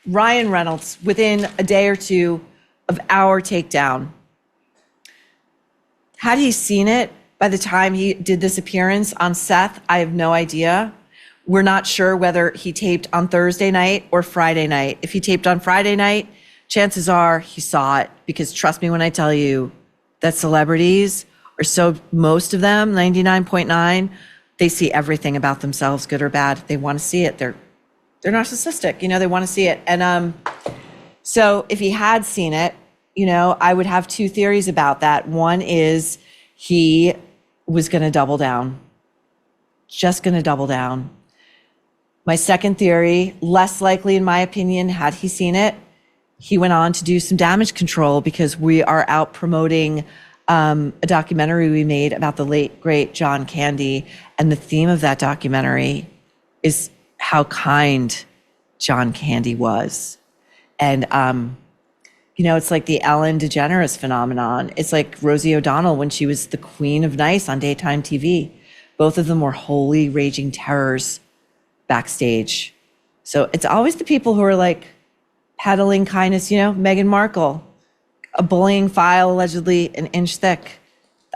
Ryan Reynolds, within a day or two of our takedown. Had he seen it by the time he did this appearance on Seth, I have no idea. We're not sure whether he taped on Thursday night or Friday night. If he taped on Friday night, chances are he saw it, because trust me when I tell you that celebrities are so, most of them, 99.9, they see everything about themselves, good or bad. They want to see it. They're narcissistic, they want to see it. And so if he had seen it, I would have two theories about that. One is he was going to double down, just going to double down. My second theory, less likely in my opinion, had he seen it, he went on to do some damage control, because we are out promoting a documentary we made about the late, great John Candy. And the theme of that documentary is how kind John Candy was. And, it's like the Ellen DeGeneres phenomenon. It's like Rosie O'Donnell when she was the queen of nice on daytime TV. Both of them were holy raging terrors backstage. So it's always the people who are like peddling kindness, Meghan Markle, a bullying file allegedly an inch thick.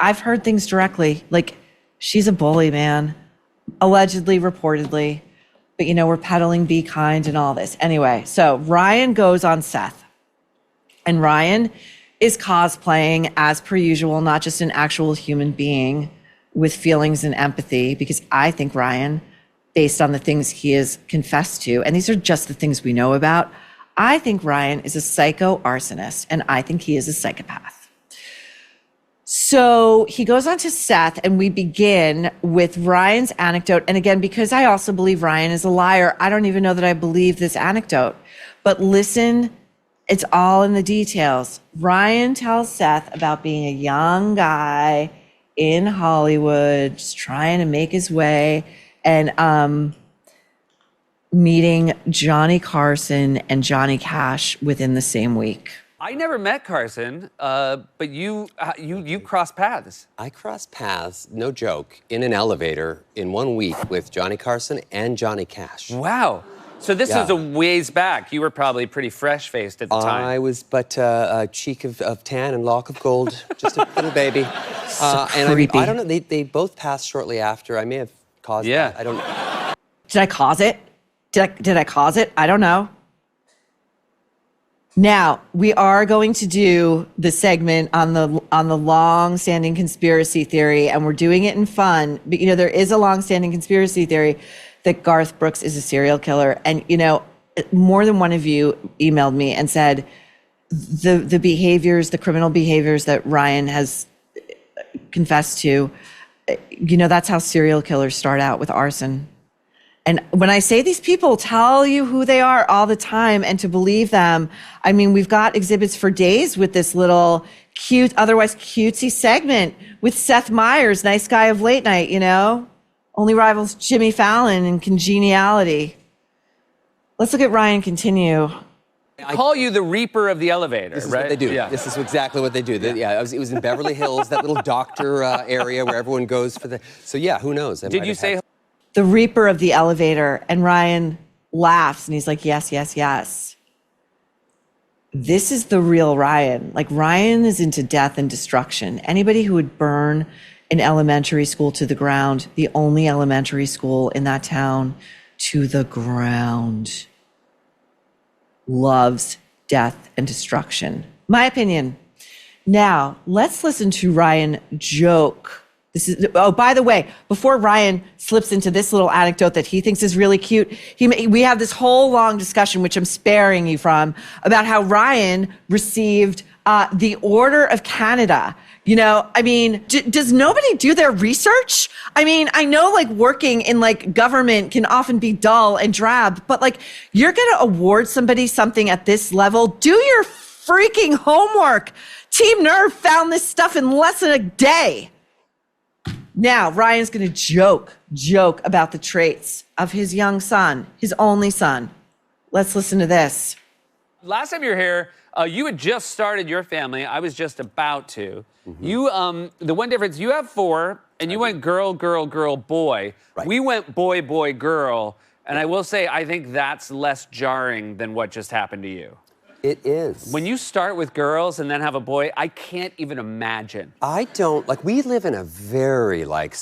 I've heard things directly, like she's a bully, man, allegedly, reportedly. But we're peddling be kind and all this. Anyway, so Ryan goes on Seth. And Ryan is cosplaying as per usual, not just an actual human being with feelings and empathy, because I think Ryan, based on the things he has confessed to, and these are just the things we know about, I think Ryan is a psycho arsonist, and I think he is a psychopath. So he goes on to Seth, and we begin with Ryan's anecdote. And again, because I also believe Ryan is a liar, I don't even know that I believe this anecdote. But listen, it's all in the details. Ryan tells Seth about being a young guy in Hollywood, just trying to make his way, and meeting Johnny Carson and Johnny Cash within the same week. I never met Carson, but you crossed paths. I crossed paths, no joke, in an elevator in 1 week with Johnny Carson and Johnny Cash. Wow. So this was a ways back. You were probably pretty fresh-faced at the time. I was but a cheek of tan and lock of gold, just a little baby. So and creepy. I don't know, they both passed shortly after. I may have caused that. I don't know. Did I cause it? Did I cause it? I don't know. Now, we are going to do the segment on the long-standing conspiracy theory, and we're doing it in fun. But, there is a long-standing conspiracy theory that Garth Brooks is a serial killer. And, more than one of you emailed me and said the behaviors, the criminal behaviors that Ryan has confessed to, that's how serial killers start out, with arson. And when I say these people tell you who they are all the time, and to believe them, I mean, we've got exhibits for days with this little cute, otherwise cutesy segment with Seth Meyers, nice guy of late night, only rivals Jimmy Fallon in congeniality. Let's look at Ryan continue. I call you the Reaper of the elevator, This is right? what they do. Yeah. This is exactly what they do. It was in Beverly Hills, that little doctor area where everyone goes for the... So yeah, who knows? Did you say... The Reaper of the elevator, and Ryan laughs and he's like, yes, yes, yes. This is the real Ryan. Like, Ryan is into death and destruction. Anybody who would burn an elementary school to the ground, the only elementary school in that town, to the ground, loves death and destruction. My opinion. Now, let's listen to Ryan joke. Oh, by the way, before Ryan slips into this little anecdote that he thinks is really cute, we have this whole long discussion, which I'm sparing you from, about how Ryan received the Order of Canada. Does nobody do their research? I mean, I know working in government can often be dull and drab, but you're gonna award somebody something at this level, do your freaking homework. Team Nerve found this stuff in less than a day. Now, Ryan's going to joke about the traits of his young son, his only son. Let's listen to this. Last time you were here, you had just started your family. I was just about to. Mm-hmm. You, the one difference, you have 4, and you went girl, girl, girl, boy. Right. We went boy, boy, girl. And I will say, I think that's less jarring than what just happened to you. It is. When you start with girls and then have a boy, I can't even imagine. I don't, like, we live in a very, like,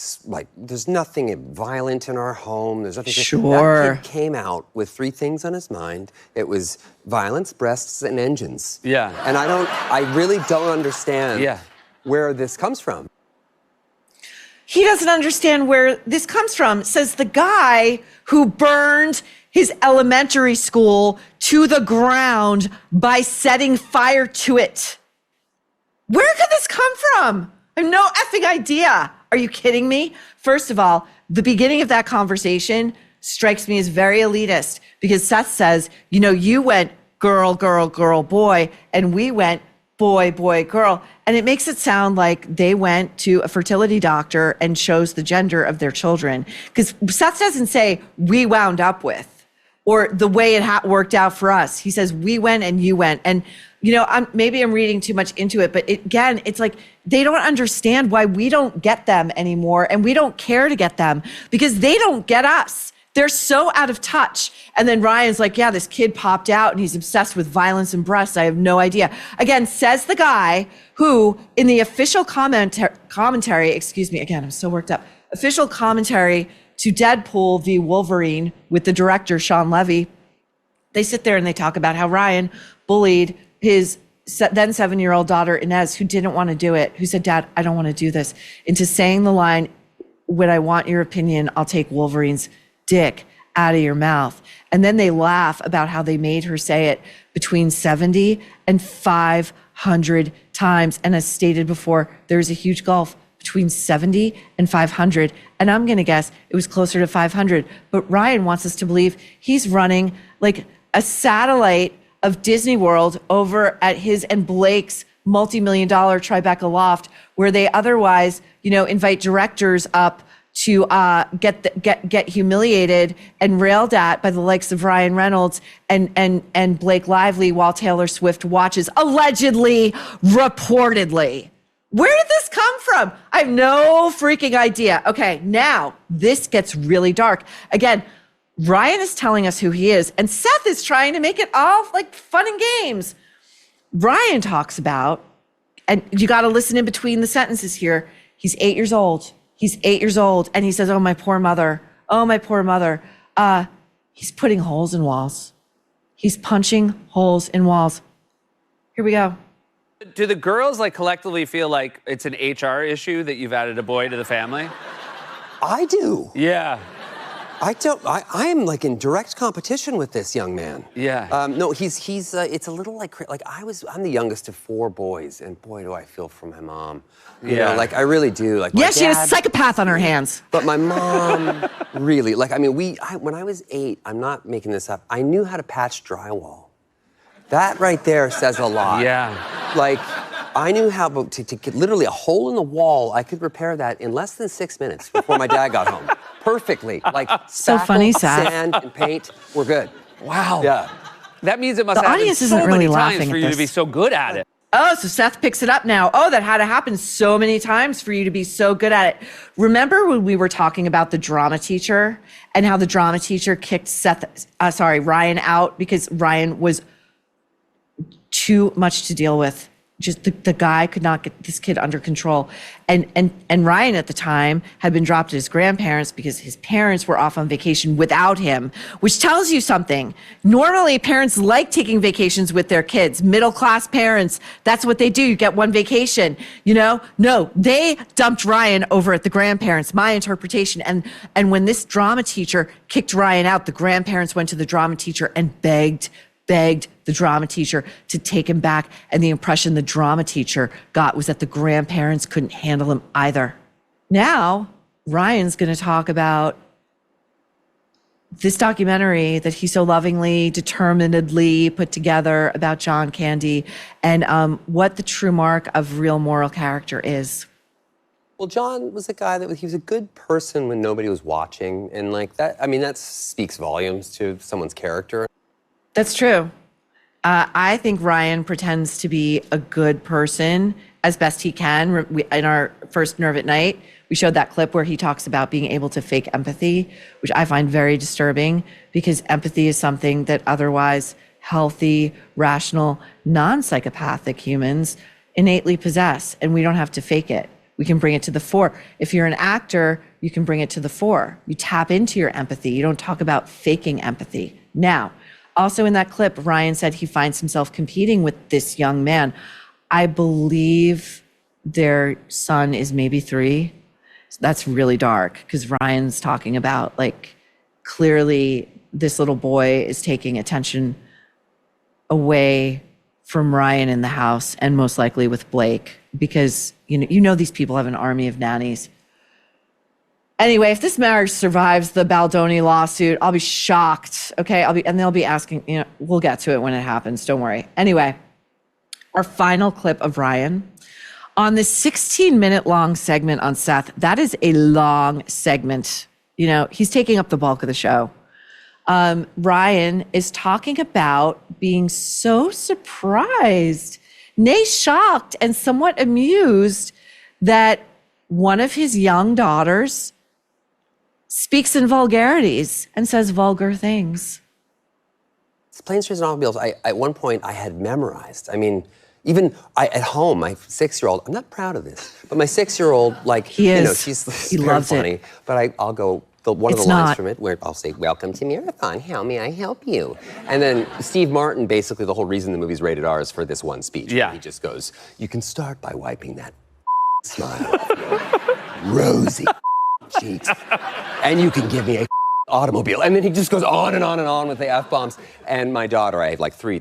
there's nothing violent in our home. There's nothing. Sure. That kid came out with 3 things on his mind. It was violence, breasts, and engines. Yeah. And I really don't understand where this comes from. He doesn't understand where this comes from, says the guy who burned his elementary school to the ground by setting fire to it. Where could this come from? I have no effing idea. Are you kidding me? First of all, the beginning of that conversation strikes me as very elitist because Seth says, you know, you went girl, girl, girl, boy, and we went boy, boy, girl. And it makes it sound like they went to a fertility doctor and chose the gender of their children. Because Seth doesn't say, we wound up with, or the way it worked out for us. He says, we went and you went. And, you know, maybe I'm reading too much into it, but again, it's like they don't understand why we don't get them anymore. And we don't care to get them because they don't get us. They're so out of touch. And then Ryan's like, yeah, this kid popped out and he's obsessed with violence and breasts. I have no idea. Again, says the guy who in the official commentary, excuse me, again, I'm so worked up. Official commentary to Deadpool v. Wolverine with the director, Sean Levy, they sit there and they talk about how Ryan bullied his then 7-year-old daughter, Inez, who didn't want to do it, who said, Dad, I don't want to do this, into saying the line, when I want your opinion, I'll take Wolverine's dick out of your mouth. And then they laugh about how they made her say it between 70 and 500 times. And as stated before, there's a huge gulf between 70 and 500. And I'm going to guess it was closer to 500. But Ryan wants us to believe he's running like a satellite of Disney World over at his and Blake's multi-million-dollar Tribeca loft, where they otherwise, you know, invite directors up to get humiliated and railed at by the likes of Ryan Reynolds and Blake Lively while Taylor Swift watches, allegedly, reportedly. Where did this come from? I have no freaking idea. Okay, now this gets really dark. Again, Ryan is telling us who he is, and Seth is trying to make it all like fun and games. Ryan talks about, and you got to listen in between the sentences here, he's 8 years old. He's 8 years old, and he says, oh, my poor mother. Oh, my poor mother. He's putting holes in walls. He's punching holes in walls. Here we go. Do the girls like collectively feel like it's an HR issue that you've added a boy to the family? I do. Yeah. I don't. I am like in direct competition with this young man. Yeah. No, he's. It's a little like I'm the youngest of 4 boys, and boy, do I feel for my mom. You know, like I really do. Like Yeah, my she had a dad, psychopath on her hands. But my mom, really, like I mean, when I was 8, I'm not making this up. I knew how to patch drywall. That right there says a lot. Yeah. Like I knew how to get literally a hole in the wall. I could repair that in less than 6 minutes before my dad got home. Perfectly. Like So spackle, funny, Seth. sand, and paint. We're good. Wow. Yeah. That means it must The happen audience so isn't many really times laughing for at you to this. be so good at it. Oh, so Seth picks it up now. Oh, that had to happen so many times for you to be so good at it. Remember when we were talking about the drama teacher and how the drama teacher kicked Ryan out because Ryan was too much to deal with. Just the guy could not get this kid under control. And Ryan at the time had been dropped at his grandparents because his parents were off on vacation without him, which tells you something. Normally, parents like taking vacations with their kids. Middle-class parents, that's what they do. You get one vacation, you know? No, they dumped Ryan over at the grandparents, my interpretation. And when this drama teacher kicked Ryan out, the grandparents went to the drama teacher and begged the drama teacher to take him back. And the impression the drama teacher got was that the grandparents couldn't handle him either. Now, Ryan's going to talk about this documentary that he so lovingly, determinedly put together about John Candy and what the true mark of real moral character is. Well, John was a guy he was a good person when nobody was watching. And like that, I mean, that speaks volumes to someone's character. That's true. I think Ryan pretends to be a good person as best he can. In our first Nerve at Night, we showed that clip where he talks about being able to fake empathy, which I find very disturbing because empathy is something that otherwise healthy, rational, non-psychopathic humans innately possess, and we don't have to fake it. We can bring it to the fore. If you're an actor, you can bring it to the fore. You tap into your empathy. You don't talk about faking empathy. Now, also in that clip, Ryan said he finds himself competing with this young man. I believe their son is maybe 3. That's really dark because Ryan's talking about like clearly this little boy is taking attention away from Ryan in the house and most likely with Blake because you know these people have an army of nannies. Anyway, if this marriage survives the Baldoni lawsuit, I'll be shocked. Okay, and they'll be asking. We'll get to it when it happens. Don't worry. Anyway, our final clip of Ryan on this 16-minute long segment on Seth. That is a long segment. He's taking up the bulk of the show. Ryan is talking about being so surprised, nay shocked, and somewhat amused that one of his young daughters speaks in vulgarities and says vulgar things. It's planes, trains, and automobiles. At one point, I had memorized. I mean, even at home, my 6-year-old, I'm not proud of this, but my 6-year-old, she's very funny. But I'll go, one of the lines from it where I'll say, "Welcome to Marathon, how may I help you?" And then Steve Martin, basically the whole reason the movie's rated R is for this one speech. Yeah. He just goes, "You can start by wiping that smile off your rosy cheeks, and you can give me a automobile." And then he just goes on and on and on with the F-bombs. And my daughter, I have like three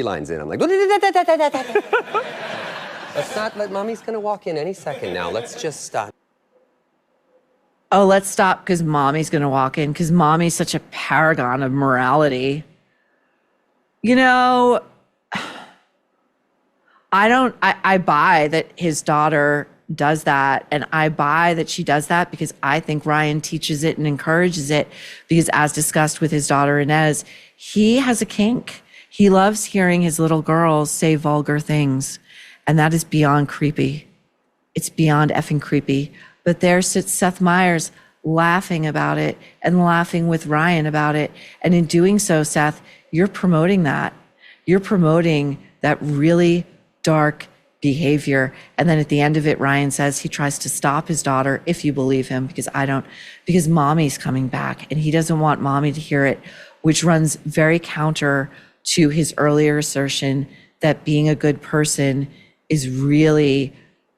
lines in. I'm like, Mommy's gonna walk in any second now. Let's just stop. Oh, let's stop because Mommy's going to walk in because Mommy's such a paragon of morality. I buy that his daughter does that. And I buy that she does that because I think Ryan teaches it and encourages it because as discussed with his daughter Inez, he has a kink. He loves hearing his little girls say vulgar things. And that is beyond creepy. It's beyond effing creepy. But there sits Seth Meyers laughing about it and laughing with Ryan about it. And in doing so, Seth, you're promoting that. You're promoting that really dark behavior. And then at the end of it, Ryan says he tries to stop his daughter, if you believe him, because Mommy's coming back and he doesn't want Mommy to hear it, which runs very counter to his earlier assertion that being a good person is really,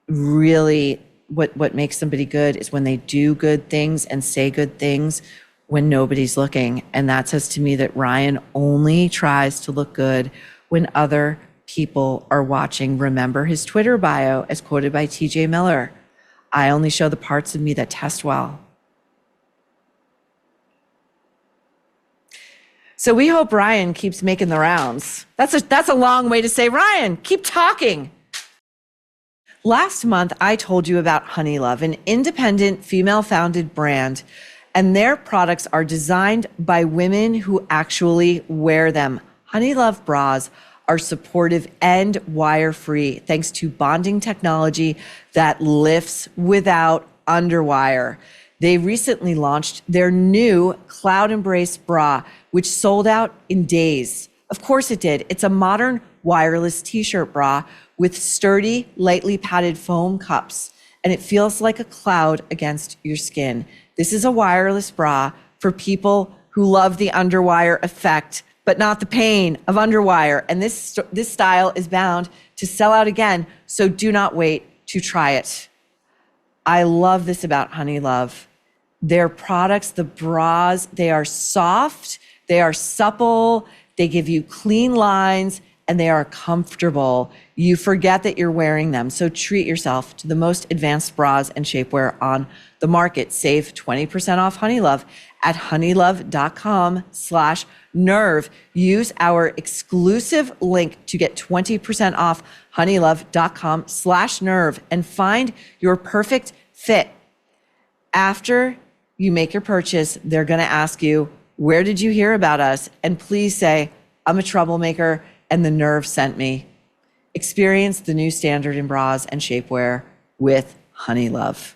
really what makes somebody good is when they do good things and say good things when nobody's looking. And that says to me that Ryan only tries to look good when other people are watching. Remember his Twitter bio as quoted by TJ Miller. I only show the parts of me that test well. So we hope Ryan keeps making the rounds. That's a long way to say, Ryan, keep talking. Last month, I told you about Honeylove, an independent female-founded brand, and their products are designed by women who actually wear them. Honeylove bras are supportive and wire-free thanks to bonding technology that lifts without underwire. They recently launched their new Cloud Embrace bra, which sold out in days. Of course it did. It's a modern wireless t-shirt bra with sturdy, lightly padded foam cups, and it feels like a cloud against your skin. This is a wireless bra for people who love the underwire effect, but not the pain of underwire. And this style is bound to sell out again, so do not wait to try it. I love this about Honeylove. Their products, the bras, they are soft, they are supple, they give you clean lines, and they are comfortable. You forget that you're wearing them. So treat yourself to the most advanced bras and shapewear on the market. Save 20% off Honeylove at honeylove.com/nerve. Use our exclusive link to get 20% off honeylove.com/nerve and find your perfect fit. After you make your purchase, they're going to ask you, where did you hear about us? And please say, I'm a troublemaker and the nerve sent me. Experience the new standard in bras and shapewear with Honey Love.